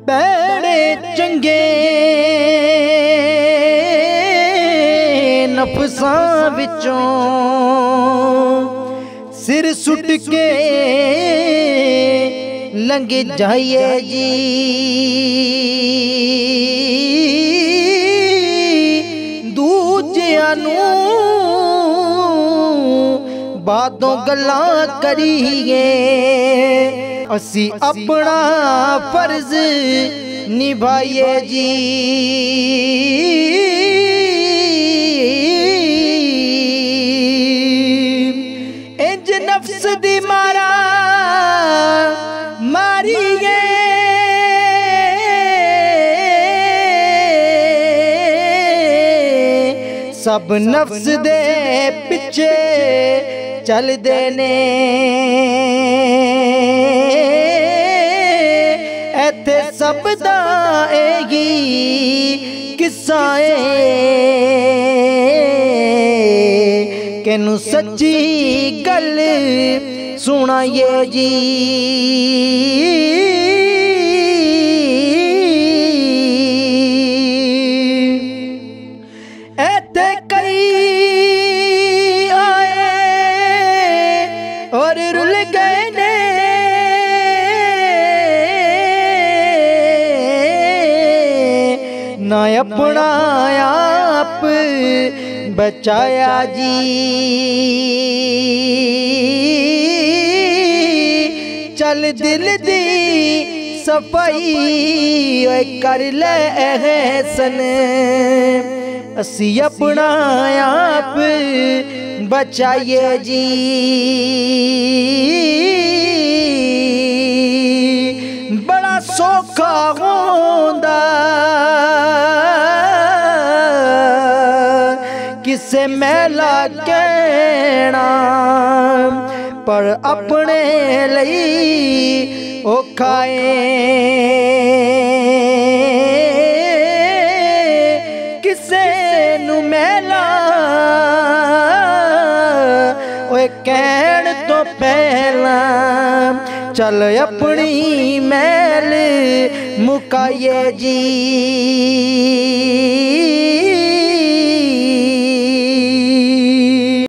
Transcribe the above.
बैड़े चंगे नफसां विचों सिर सुट के लंघ जाइए जी। दूजियां नूं बातों गल्लां करिए, असी अपना फर्ज निभाइए जी। इंज नफ्स दी मारा मारिए, सब नफ्स दे पिछे चल देने। एथे सब दा एही किस्सा केनू सच्ची गल सुनाइए जी। एथे कई आए और रुल गए ने, ना अपना आप बचाया जी। चल दिल दी सफाई कर ले एहसन, असी अपना आप बचाइए जी। बड़ा सौखा होंदा किसे मैला कहना, पर अपने लई औखा किसे नू मैला ओए कहण तो पहला चल अपनी मैल मुकाइए जी।